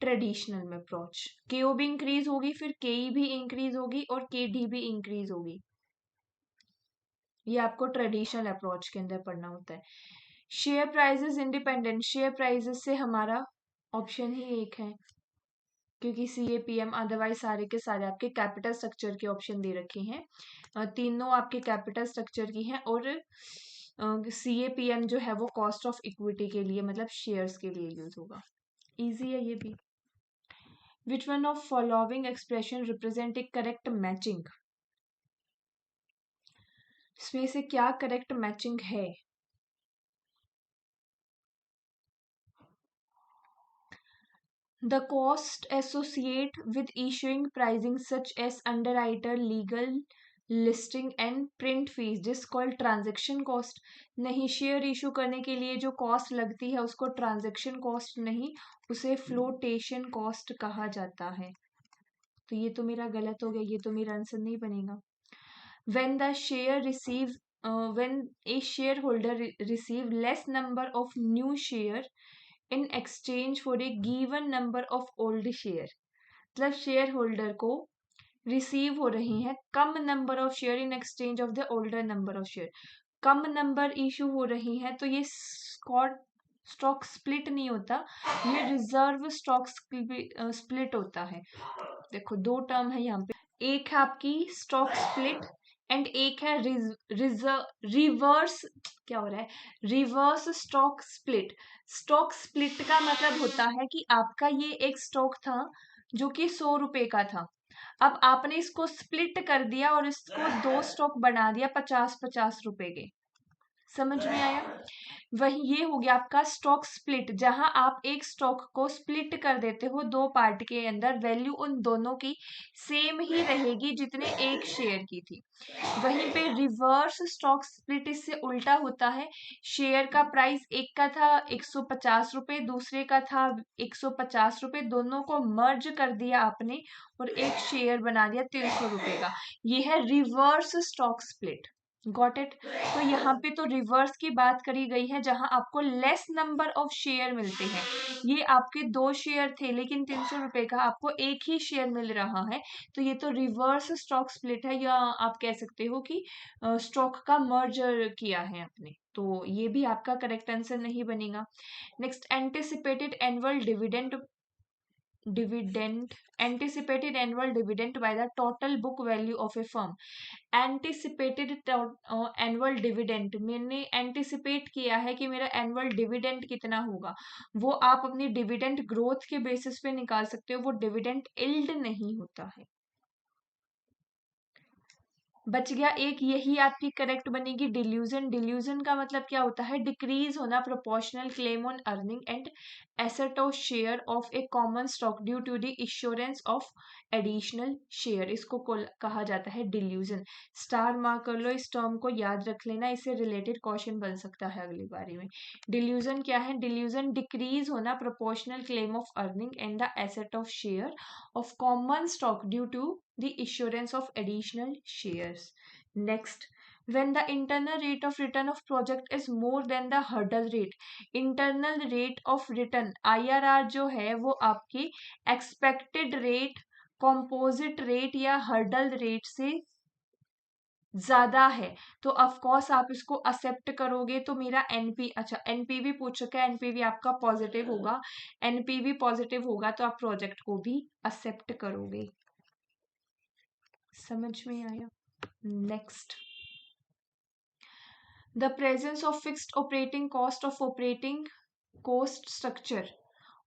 S1: ट्रेडिशनल में अप्रोच। केओ भी इंक्रीज होगी, फिर केई भी इंक्रीज होगी और के डी भी इंक्रीज होगी। ये आपको ट्रेडिशनल अप्रोच के अंदर पढ़ना होता है। Share prices independent, share prices से हमारा ऑप्शन ही एक है, क्योंकि CAPM अदरवाइज सारे के सारे आपके कैपिटल स्ट्रक्चर के ऑप्शन दे रखे हैं। तीनों आपके कैपिटल स्ट्रक्चर की हैं, और CAPM जो है वो कॉस्ट ऑफ इक्विटी के लिए, मतलब शेयर्स के लिए यूज होगा। इजी है ये भी। Which one of following expression represent A correct matching? इसमें से क्या करेक्ट मैचिंग है? The cost associated with issuing pricing such as underwriter, legal, listing and print fees is called transaction cost। नहीं, share issue करने के लिए जो cost लगती है उसको ट्रांजैक्शन कॉस्ट नहीं, उसे फ्लोटेशन कॉस्ट कहा जाता है। तो ये तो मेरा गलत हो गया, ये तो मेरा आंसर नहीं बनेगा। When the share receive when a shareholder receive less number of new share in exchange for a given number of old share, मतलब शेयर होल्डर को रिसीव हो रही है कम number of share in exchange of the older number of share. कम number issue हो रही है तो ये स्टॉक स्प्लिट नहीं होता, ये रिजर्व स्टॉक स्प्लिट होता है। देखो दो टर्म है यहाँ पे, एक है आपकी स्टॉक स्प्लिट एंड एक है रिवर्स, क्या हो रहा है, reverse stock split. Stock split का मतलब होता है कि आपका ये एक स्टॉक था जो कि 100 रुपए का था, अब आपने इसको स्प्लिट कर दिया और इसको 2 स्टॉक बना दिया 50-50 रुपए के। समझ में आया? वही ये हो गया आपका स्टॉक स्प्लिट, जहां आप एक स्टॉक को स्प्लिट कर देते हो दो पार्ट के अंदर, वैल्यू उन दोनों की सेम ही रहेगी जितने एक शेयर की थी। वहीं पे रिवर्स स्टॉक स्प्लिट इससे उल्टा होता है, शेयर का प्राइस एक का था 150 रुपए, दूसरे का था 150 रुपए, दोनों को मर्ज कर दिया आपने और एक शेयर बना दिया 300 रुपए का। ये है reverse stock split. Got it? तो यहाँ पे तो रिवर्स की बात करी गई है, जहां आपको लेस नंबर ऑफ शेयर मिलते हैं। ये आपके 2 शेयर थे लेकिन 300 रुपए का आपको एक ही शेयर मिल रहा है, तो ये तो रिवर्स स्टॉक स्प्लिट है, या आप कह सकते हो कि स्टॉक का मर्जर किया है आपने। तो ये भी आपका करेक्ट आंसर नहीं बनेगा। Next, anticipated annual dividend by the total book value of a firm। Anticipated annual dividend, मैंने एंटिसिपेट किया है कि मेरा एनुअल डिविडेंड कितना होगा, वो आप अपनी डिविडेंड ग्रोथ के बेसिस पे निकाल सकते हो, वो डिविडेंड इल्ड नहीं होता है। बच गया एक, यही आपकी करेक्ट बनेगी डिल्यूजन। डिल्यूजन का मतलब क्या होता है, डिक्रीज होना proportional claim on earning and asset of share of a common stock due to the issuance of additional share, इसको कहा जाता है डिल्यूजन। स्टार मार्क कर लो, इस टर्म को याद रख लेना, इससे रिलेटेड क्वेश्चन बन सकता है अगली बारी में। डिल्यूजन क्या है? डिल्यूजन डिक्रीज होना proportional claim of earning and the asset of share of common stock due to the issuance of additional shares. Next, when the internal rate of return of project is more than the hurdle rate, internal rate of return IRR जो है वो आपकी expected rate, composite rate या hurdle rate से ज्यादा है, तो of course आप इसको एक्सेप्ट करोगे। तो मेरा एनपी, अच्छा एनपीवी पूछ रखा है, एनपीवी आपका पॉजिटिव होगा, एनपीवी पॉजिटिव होगा तो आप प्रोजेक्ट को भी एक्सेप्ट करोगे। समझ में आया? Next, the presence of fixed operating cost of operating cost structure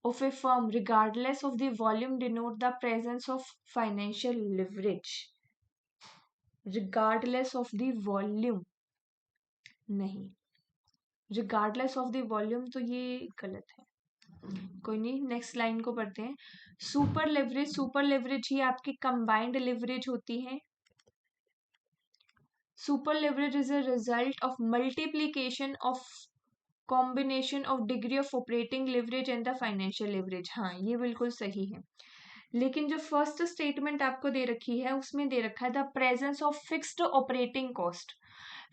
S1: of a firm regardless of the volume denote the presence of financial leverage। regardless of the volume नहीं, रिगार्डलेस ऑफ द वॉल्यूम तो ये गलत है, कोई नहीं, next line को पढ़ते हैं। सुपर लेवरेज, सुपर लेवरेज ही आपकी कंबाइंड लेवरेज होती है। Super leverage is a result of multiplication of combination of degree of operating leverage and the financial leverage. हाँ, ये बिल्कुल सही है। लेकिन जो फर्स्ट स्टेटमेंट आपको दे रखी है उसमें दे रखा है the presence of fixed operating cost.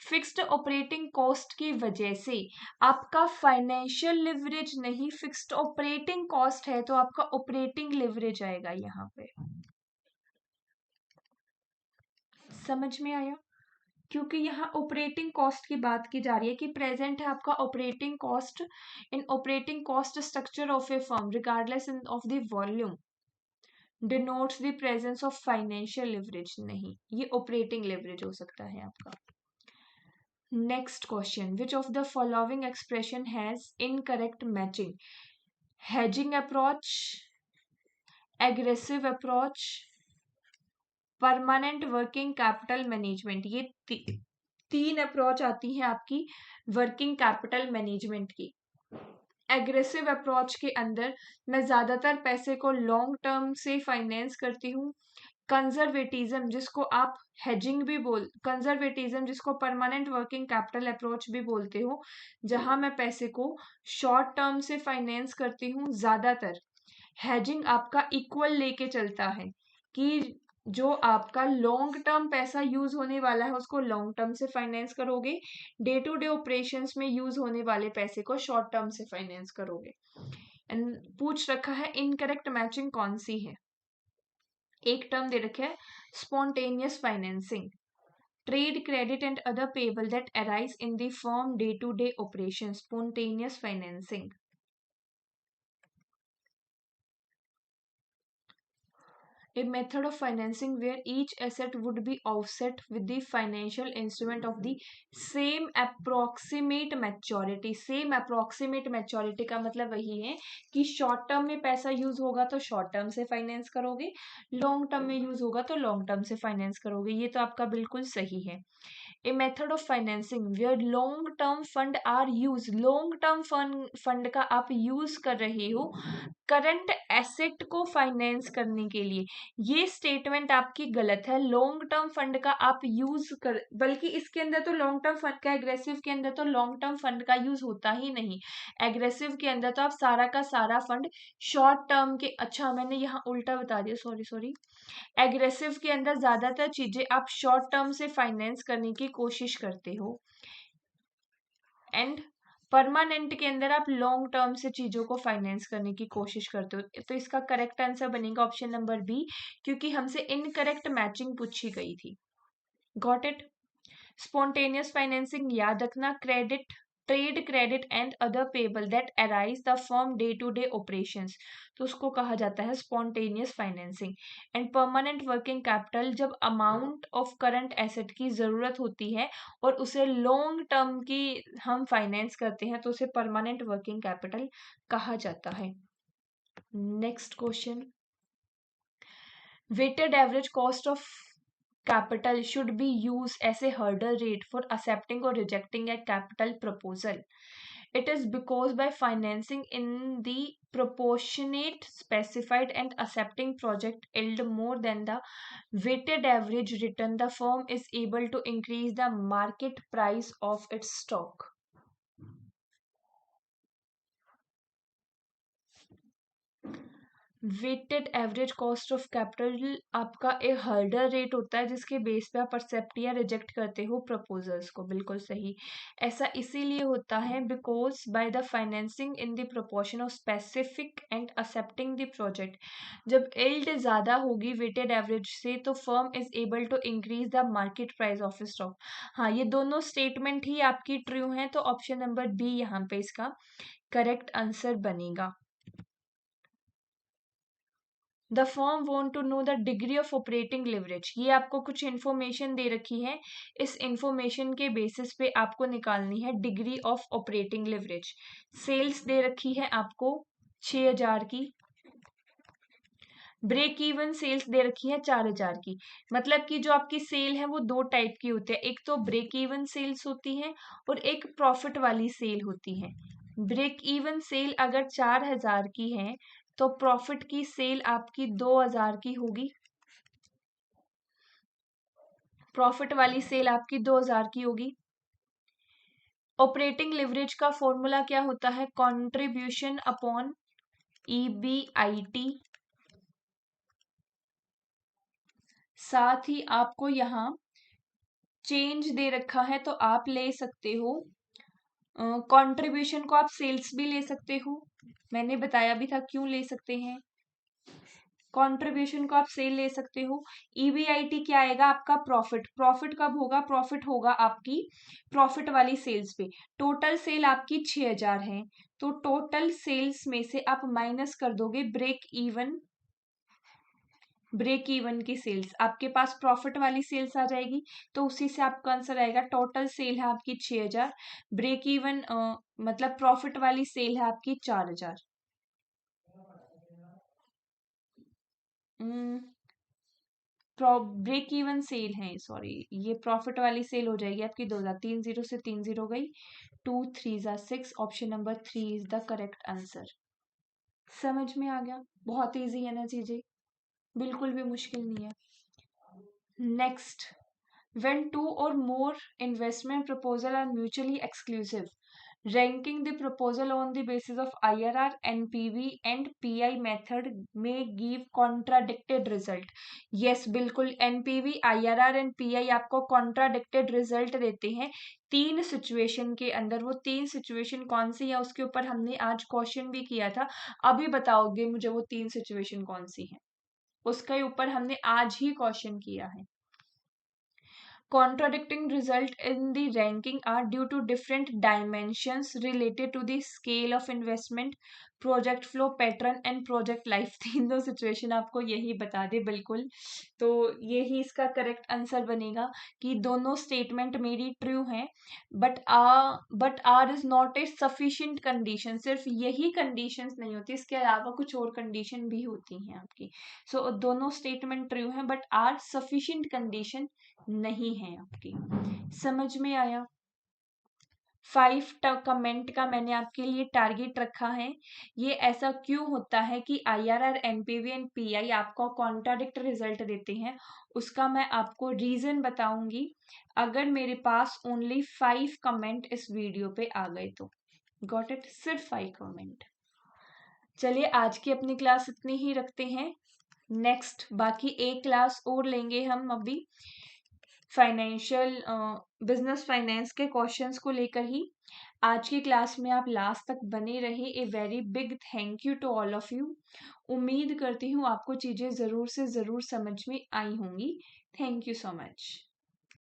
S1: Fixed operating cost की वजह से आपका फाइनेंशियल लिवरेज नहीं, फिक्स्ड ऑपरेटिंग कॉस्ट है तो आपका ऑपरेटिंग लिवरेज आएगा यहाँ पे। समझ में आया? क्योंकि यहाँ ऑपरेटिंग कॉस्ट की बात की जा रही है कि प्रेजेंट है आपका operating cost in operating cost structure of a firm regardless of the volume denotes the presence of financial leverage। नहीं, ये operating leverage हो सकता है आपका। Next question, which of the following expression has incorrect matching? Hedging approach, aggressive approach, permanent working capital management. ये तीन approach आती हैं आपकी वर्किंग कैपिटल मैनेजमेंट की। एग्रेसिव अप्रोच के अंदर मैं ज्यादातर पैसे को लॉन्ग टर्म से फाइनेंस करती हूँ। कंजर्वेटिज्म जिसको आप हेजिंग भी कंजर्वेटिज्म जिसको परमानेंट वर्किंग कैपिटल अप्रोच भी बोलते हो, जहां मैं पैसे को शॉर्ट टर्म से फाइनेंस करती हूँ ज्यादातर। हेजिंग आपका इक्वल लेके चलता है कि जो आपका लॉन्ग टर्म पैसा यूज होने वाला है उसको लॉन्ग टर्म से फाइनेंस करोगे, डे टू डे ऑपरेशंस में यूज होने वाले पैसे को शॉर्ट टर्म से फाइनेंस करोगे। एंड पूछ रखा है इनकरेक्ट मैचिंग कौन सी है। एक टर्म दे रखा है spontaneous financing, trade credit and other payable that arise in the firm day to day operation, spontaneous financing. A method of financing where each asset would be offset with the financial instrument of the same approximate maturity। same approximate maturity का मतलब वही है कि short term में पैसा use होगा तो short term से फाइनेंस करोगे, लॉन्ग टर्म में यूज होगा तो लॉन्ग टर्म से फाइनेंस करोगे। ये तो आपका बिल्कुल सही है। A method of financing where long term fund are used, long term fund का आप यूज कर रहे हो करंट एसेट को फाइनेंस करने के लिए। ये स्टेटमेंट आपकी गलत है। लॉन्ग टर्म फंड का आप यूज कर, बल्कि इसके अंदर तो लॉन्ग टर्म फंड का, एग्रेसिव के अंदर तो लॉन्ग टर्म फंड का यूज होता ही नहीं। एग्रेसिव के अंदर तो आप सारा का सारा फंड शॉर्ट टर्म के, अच्छा मैंने यहाँ उल्टा बता दिया, सॉरी। एग्रेसिव के अंदर ज्यादातर चीजें आप शॉर्ट टर्म से फाइनेंस करने की कोशिश करते हो एंड परमानेंट के अंदर आप लॉन्ग टर्म से चीजों को फाइनेंस करने की कोशिश करते हो। तो इसका करेक्ट आंसर बनेगा ऑप्शन नंबर बी, क्योंकि हमसे इनकरेक्ट मैचिंग पूछी गई थी। Got it? स्पॉन्टेनियस फाइनेंसिंग याद रखना, credit, trade credit and other payable that arise the firm day to day operations, तो उसको कहा जाता है spontaneous financing. And permanent working capital जब अमाउंट ऑफ करंट एसेट की जरूरत होती है और उसे लॉन्ग टर्म की हम फाइनेंस करते हैं तो उसे परमानेंट वर्किंग कैपिटल कहा जाता है। Next question, weighted average cost of capital should be used as a hurdle rate for accepting or rejecting a capital proposal. It is because by financing in the proportionate specified and accepting project yield more than the weighted average return, the firm is able to increase the market price of its stock. Weighted average cost of capital आपका एक hurdle rate होता है जिसके base पे आप accept या reject करते हो प्रपोजल्स को। बिल्कुल सही। ऐसा इसीलिए होता है because by the financing in the proportion of specific and accepting the project, जब यील्ड ज्यादा होगी वेटेड एवरेज से तो firm is able to increase the market price of stock. हाँ, ये दोनों स्टेटमेंट ही आपकी ट्रू हैं, तो ऑप्शन नंबर बी यहाँ पे इसका करेक्ट आंसर बनेगा। The firm want to know the degree of operating leverage, ये आपको कुछ इन्फॉर्मेशन दे रखी है, इस इन्फॉर्मेशन के बेसिस पे आपको निकालनी है degree of operating leverage. Sales दे रखी है आपको 6000 की, ब्रेक इवन सेल्स दे रखी है 4000 की। मतलब कि जो आपकी सेल है वो दो टाइप की होती है, एक तो ब्रेक इवन सेल्स होती है और एक प्रॉफिट वाली सेल होती है। ब्रेक इवन सेल अगर 4000 की है तो प्रॉफिट की सेल आपकी 2000 की होगी। प्रॉफिट वाली सेल आपकी 2000 की होगी। ऑपरेटिंग लिवरेज का फॉर्मूला क्या होता है? कंट्रीब्यूशन अपॉन EBIT साथ ही आपको यहाँ चेंज दे रखा है तो आप ले सकते हो कंट्रीब्यूशन को, आप सेल्स भी ले सकते हो, मैंने बताया भी था क्यों ले सकते हैं। कंट्रीब्यूशन को आप सेल ले सकते हो। ईबीआईटी क्या आएगा आपका प्रॉफिट, प्रॉफिट कब होगा, प्रॉफिट होगा आपकी प्रॉफिट वाली सेल्स पे। टोटल सेल आपकी 6000 है, तो टोटल सेल्स में से आप माइनस कर दोगे ब्रेक इवन, ब्रेक इवन की सेल्स, आपके पास प्रॉफिट वाली सेल्स आ जाएगी, तो उसी से आपका आंसर आएगा। टोटल सेल है आपकी 6000, ब्रेक इवन मतलब प्रॉफिट वाली सेल है आपकी 4000। ब्रेक इवन सेल है, सॉरी ये प्रॉफिट वाली सेल हो जाएगी आपकी 2000, 30 से 30 गई, 2 3 जा 6, option number 3 is the correct answer. समझ में आ गया, बहुत इजी है ना चीजें, बिल्कुल भी मुश्किल नहीं है। Next, when two or more investment proposal are mutually exclusive, ranking the proposal on the basis of IRR, NPV and PI method may give contradicted result। yes बिल्कुल, NPV, IRR and PI आपको contradicted result देते हैं तीन situation के अंदर। वो तीन situation कौन सी है उसके ऊपर हमने आज क्वेश्चन भी किया था, अभी बताओगे मुझे वो तीन सिचुएशन कौन सी है, उसके ऊपर हमने आज ही क्वेश्चन किया है। Contradicting result in the ranking are due to different dimensions related to the scale of investment, project flow pattern and project life। तीनों सिचुएशन आपको यही बता दे बिल्कुल, तो यही इसका करेक्ट आंसर बनेगा कि दोनों स्टेटमेंट मेरी ट्रू हैं, but R is not a sufficient condition. सिर्फ यही कंडीशंस नहीं होती, इसके अलावा कुछ और कंडीशन भी होती हैं आपकी। सो दोनों स्टेटमेंट ट्रू हैं बट आर सफिशिएंट कंडीशन नहीं है आपकी। समझ में आया? 5 कमेंट का मैंने आपके लिए टारगेट रखा है। ये ऐसा क्यों होता है कि IRR, NPV एंड PI आपको कॉन्ट्राडिक्ट रिजल्ट देते हैं, उसका मैं आपको रीजन बताऊंगी अगर मेरे पास ओनली 5 कमेंट इस वीडियो पे आ गए तो। Got it? सिर्फ 5 कमेंट। चलिए आज की अपनी क्लास इतनी ही रखते हैं। नेक्स्ट बाकी एक क्लास और लेंगे हम अभी फाइनेंशियल बिजनेस फाइनेंस के क्वेश्चंस को लेकर ही। आज की क्लास में आप लास्ट तक बने रहे, a very big thank you to all of you. उम्मीद करती हूँ आपको चीज़ें ज़रूर से ज़रूर समझ में आई होंगी। Thank you so much.